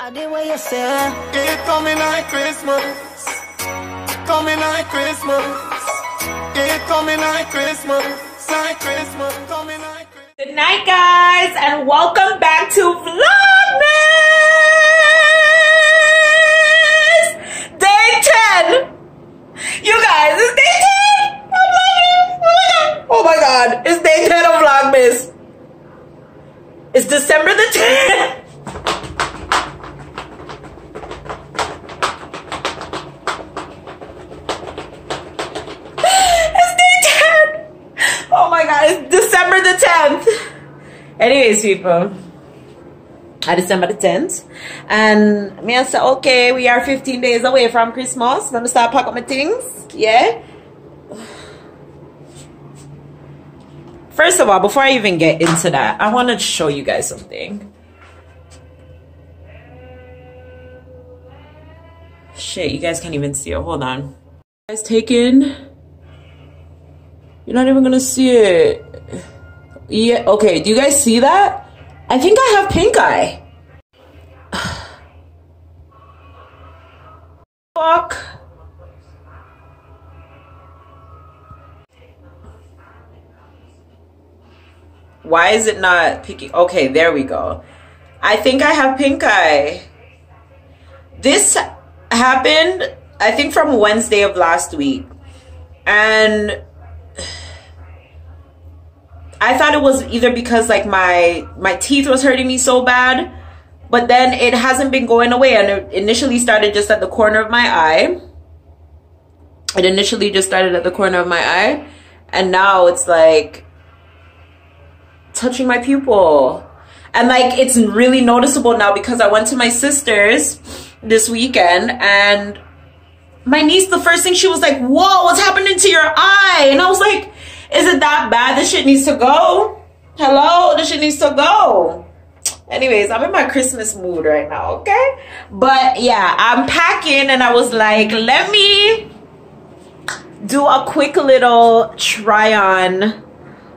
I did what you said. It coming like Christmas. Coming like Christmas. It coming like Christmas. Like Christmas. Coming like Christmas. Good night, guys, and welcome back to Vlogmas. Day 10. You guys, it's day 10 of Vlogmas. Oh my god, it's day 10 of Vlogmas. It's December the 10th. Oh my god, it's December the 10th. Anyways, people, December the 10th, and me I said, okay, we are 15 days away from Christmas. Let me start packing up my things. Yeah. First of all, before I even get into that, I want to show you guys something. Shit, you guys can't even see it. Hold on. You guys taken? You're not even gonna see it. Yeah, okay, do you guys see that? I think I have pink eye. Fuck. Why is it not picking? Okay, there we go. I think I have pink eye. This happened, I think, from Wednesday of last week. And I thought it was either because like my teeth was hurting me so bad, but then it hasn't been going away, and it initially started just at the corner of my eye. It initially just started at the corner of my eye, and now it's like touching my pupil. And like it's really noticeable now because I went to my sister's this weekend, and my niece, the first thing she was like, whoa, what's happening to your eye? And I was like, is it that bad? This shit needs to go. Hello? This shit needs to go. Anyways, I'm in my Christmas mood right now, okay? But yeah, I'm packing, and I was like, let me do a quick little try-on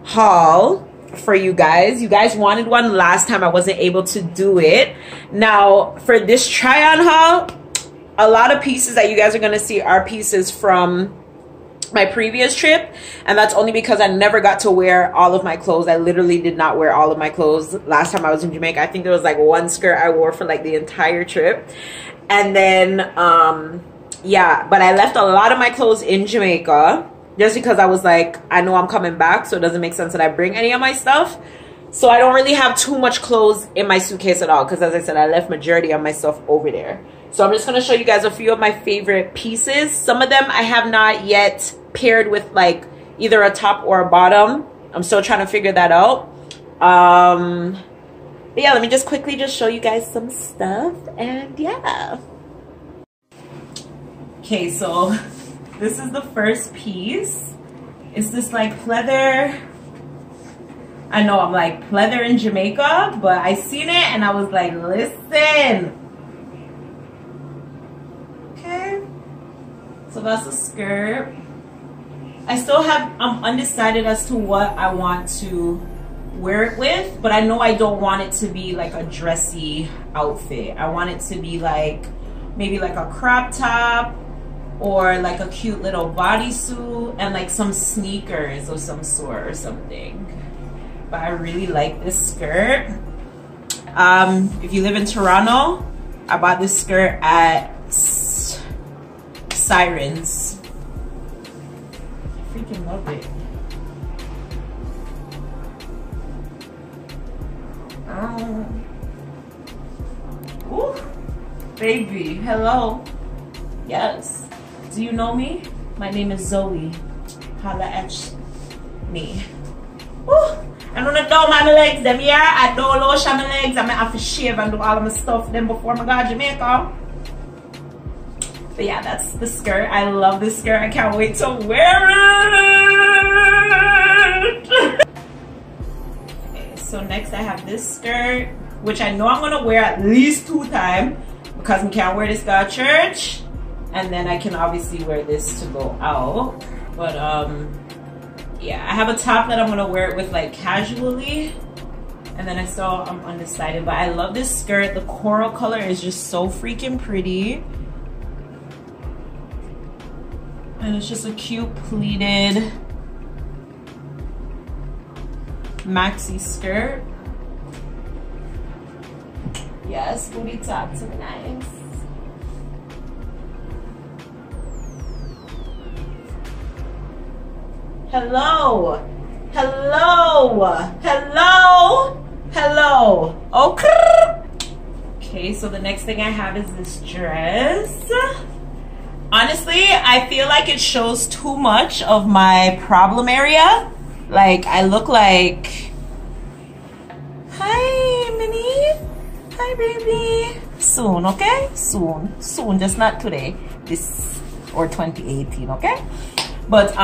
haul for you guys. You guys wanted one last time. I wasn't able to do it. Now, for this try-on haul, a lot of pieces that you guys are going to see are pieces from my previous trip, and that's only because I never got to wear all of my clothes. I literally did not wear all of my clothes last time I was in Jamaica. I think there was like one skirt I wore for like the entire trip, and then yeah, but I left a lot of my clothes in Jamaica just because I was like, I know I'm coming back, so it doesn't make sense that I bring any of my stuff. So I don't really have too much clothes in my suitcase at all, because as I said, I left majority of my stuff over there. So I'm just going to show you guys a few of my favorite pieces. Some of them I have not yet paired with like either a top or a bottom. I'm still trying to figure that out. But yeah, let me just quickly just show you guys some stuff, and yeah. Okay, so this is the first piece. It's this like pleather. I know I'm like pleather in Jamaica, but I seen it and I was like, listen. Okay, so that's a skirt. I still have, I'm undecided as to what I want to wear it with, but I know I don't want it to be like a dressy outfit. I want it to be like maybe like a crop top or like a cute little bodysuit and like some sneakers of some sort or something. But I really like this skirt. If you live in Toronto, I bought this skirt at Sirens. I freaking love it. Ooh, baby, hello. Yes. Do you know me? My name is Zoe. Holla at me. Woo. I don't know my legs them here. I don't wash my legs. I have to shave and do all of my stuff then before I go to Jamaica. But yeah, that's the skirt. I love this skirt. I can't wait to wear it. Okay, so next I have this skirt, which I know I'm gonna wear at least 2 times because I can't wear this to go to church, and then I can obviously wear this to go out. But yeah, I have a top that I'm gonna wear it with like casually, And then I'm undecided, but I love this skirt. The coral color is just so freaking pretty. And it's just a cute pleated maxi skirt. Yes, booty top to be nice. Hello. Hello. Hello. Hello. Okay, so the next thing I have is this dress. Honestly, I feel like it shows too much of my problem area. Like, I look like... Hi, Minnie. Hi, baby. Soon, okay? Soon. Soon, just not today. This, or 2018, okay? But,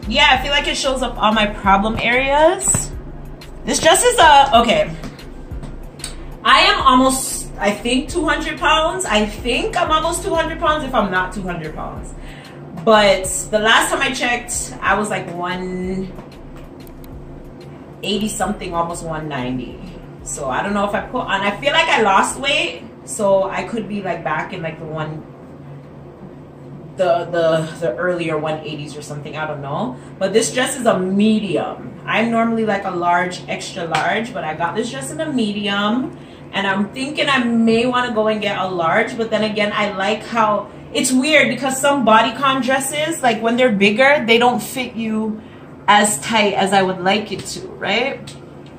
yeah, I feel like it shows up all my problem areas. This dress is okay. I am almost, I think, 200 pounds. I think I'm almost 200 pounds if I'm not 200 pounds. But the last time I checked, I was like 180 something, almost 190. So I don't know if I put on, I feel like I lost weight. So I could be like back in like the earlier 180s or something, I don't know. But this dress is a medium. I'm normally like a large, extra large, but I got this dress in a medium, and I'm thinking I may want to go and get a large. But then again, I like how it's weird because some bodycon dresses, like when they're bigger, they don't fit you as tight as I would like it to, right?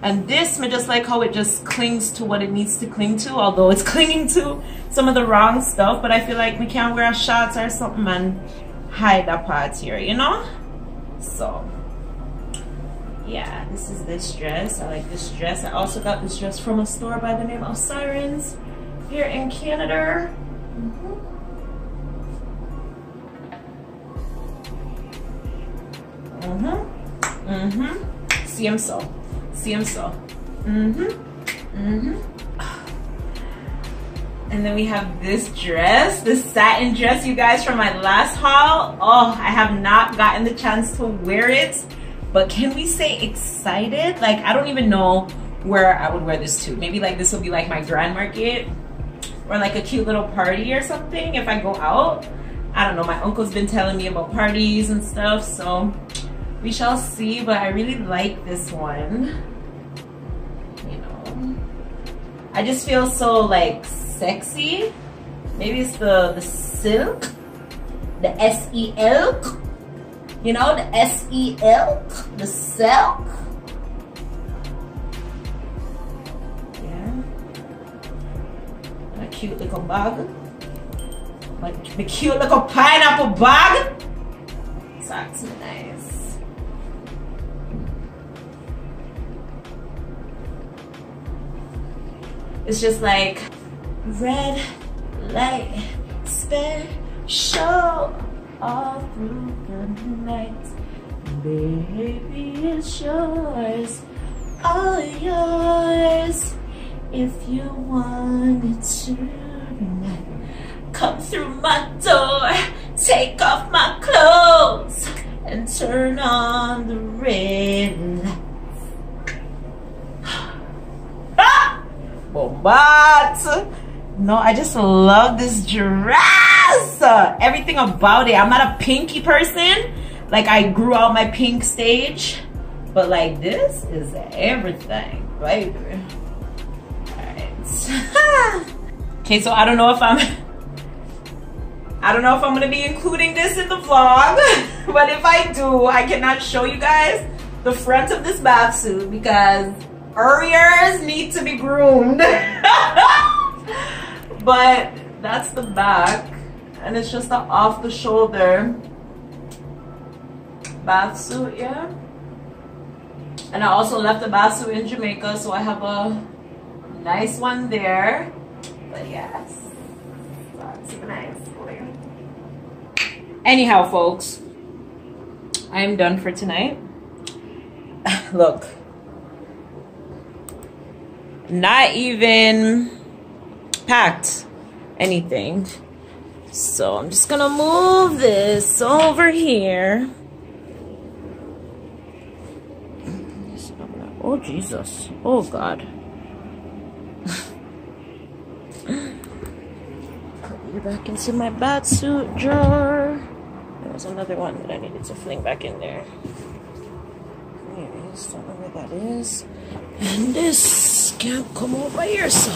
And this, I just like how it just clings to what it needs to cling to, although it's clinging to some of the wrong stuff. But I feel like we can wear shorts or something and hide that part here, you know? So, yeah, this is this dress. I like this dress. I also got this dress from a store by the name of Sirens here in Canada. See him so. See him so. And then we have this dress, this satin dress, you guys, from my last haul. Oh, I have not gotten the chance to wear it, but can we say excited? Like, I don't even know where I would wear this to. Maybe like this will be like my grand market or like a cute little party or something if I go out. I don't know, my uncle's been telling me about parties and stuff, so we shall see. But I really like this one. You know, I just feel so like sexy. Maybe it's the silk, the S-E-L-K, you know, the S-E-L-K, the silk. Yeah, a cute little bag, like the cute little pineapple bag. That's nice. It's just like red light special all through the night. Baby, it's yours, all yours. If you wanted to tonight, come through my door, take off my clothes, and turn on the red light. But no, I just love this dress. Everything about it. I'm not a pinky person. Like, I grew out my pink stage, but like this is everything, baby. Alright. Okay, so I don't know if I'm gonna be including this in the vlog, but if I do, I cannot show you guys the front of this bath suit because our ears need to be groomed. But that's the back, and it's just an off the shoulder bath suit, yeah. And I also left the bath suit in Jamaica, so I have a nice one there. But yes, that's nice. Anyhow, folks, I am done for tonight. Look, not even packed anything, so I'm just gonna move this over here. I'm gonna Oh, Jesus. Oh, God. Put you back into my batsuit drawer. There was another one that I needed to fling back in there. There it is. Don't know where that is. And this can't come out by here, so.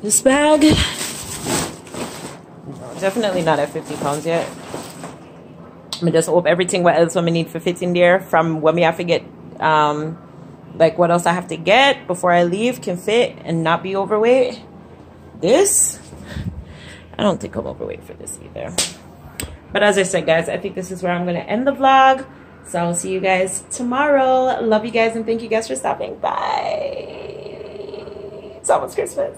This bag. No, definitely not at 50 pounds yet. I just hope everything what else we need for fit in there from when we have to get like what else I have to get before I leave can fit and not be overweight. This, I don't think I'm overweight for this either. But as I said, guys, I think this is where I'm going to end the vlog. So I'll see you guys tomorrow. Love you guys and thank you guys for stopping by. It's almost Christmas.